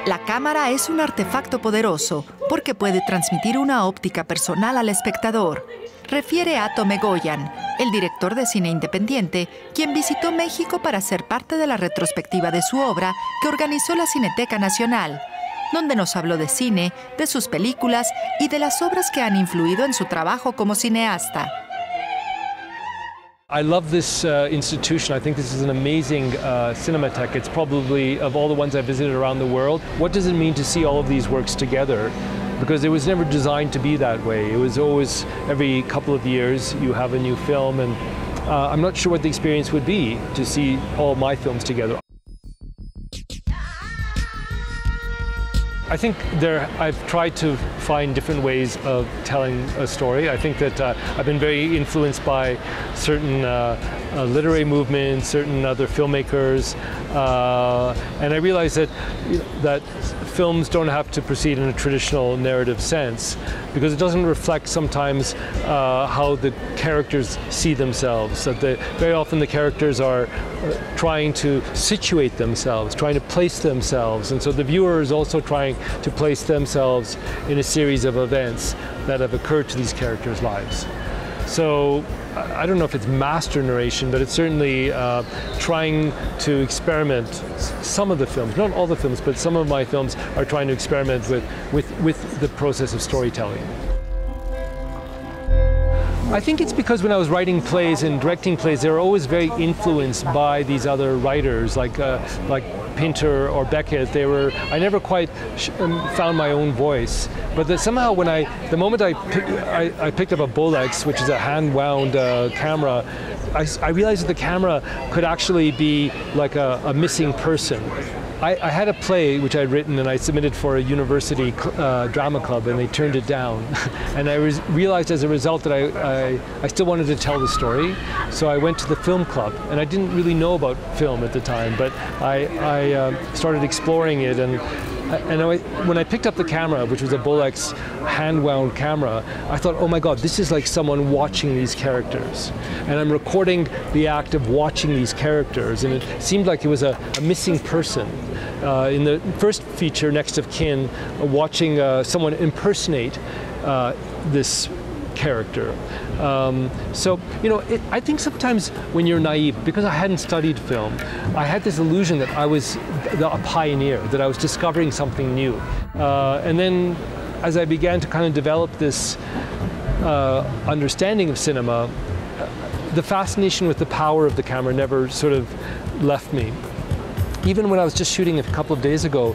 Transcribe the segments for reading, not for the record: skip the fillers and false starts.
La cámara es un artefacto poderoso porque puede transmitir una óptica personal al espectador, refiere a Egoyan, el director de cine independiente, quien visitó México para ser parte de la retrospectiva de su obra que organizó la Cineteca Nacional, donde nos habló de cine, de sus películas y de las obras que han influido en su trabajo como cineasta. I love this institution. I think this is an amazing cinematheque. It's probably, of all the ones I've visited around the world, what does it mean to see all of these works together? Because it was never designed to be that way. It was always, every couple of years, you have a new film, and I'm not sure what the experience would be to see all my films together. I think I've tried to find different ways of telling a story. I think that I've been very influenced by certain literary movements, certain other filmmakers, and I realized that films don't have to proceed in a traditional narrative sense, because it doesn't reflect sometimes how the characters see themselves. That very often the characters are trying to situate themselves, trying to place themselves, and so the viewer is also trying to place themselves in a series of events that have occurred to these characters' lives. So I don't know if it's master narration, but it's certainly trying to experiment. Some of the films, not all the films, but some of my films are trying to experiment with the process of storytelling. I think it's because when I was writing plays and directing plays, they were always very influenced by these other writers, like Pinter or Beckett. I never quite found my own voice. But that somehow when the moment I picked up a Bolex, which is a hand-wound camera, I realized that the camera could actually be like a missing person. I had a play which I'd written and I submitted for a university drama club, and they turned it down. And I realized as a result that I still wanted to tell the story. So I went to the film club, and I didn't really know about film at the time, but I started exploring it. And when I picked up the camera, which was a Bolex hand-wound camera, I thought, oh my God, this is like someone watching these characters. And I'm recording the act of watching these characters, and it seemed like it was a missing person. In the first feature, Next of Kin, watching someone impersonate this character. So, you know, I think sometimes when you're naive, because I hadn't studied film, I had this illusion that I was a pioneer, that I was discovering something new. And then as I began to kind of develop this understanding of cinema, the fascination with the power of the camera never sort of left me. Even when I was just shooting a couple of days ago,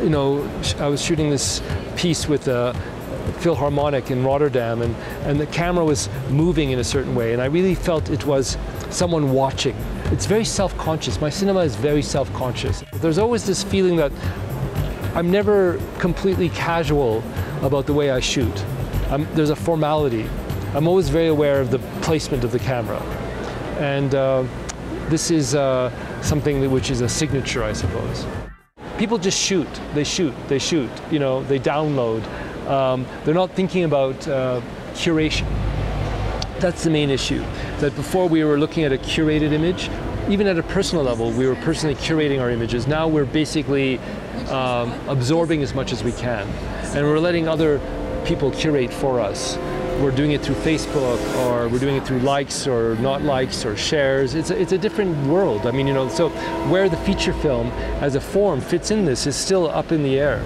you know, I was shooting this piece with Philharmonic in Rotterdam, and the camera was moving in a certain way, and I really felt it was someone watching. It's very self-conscious. My cinema is very self-conscious. There's always this feeling that I'm never completely casual about the way I shoot. There's a formality. I'm always very aware of the placement of the camera. And this is something which is a signature, I suppose. People just shoot. They shoot. They shoot. You know, they download. They're not thinking about curation. That's the main issue. That before we were looking at a curated image, even at a personal level, we were personally curating our images. Now we're basically absorbing as much as we can. And we're letting other people curate for us. We're doing it through Facebook, or we're doing it through likes or not likes or shares. It's a different world. I mean, you know, so where the feature film as a form fits in this is still up in the air.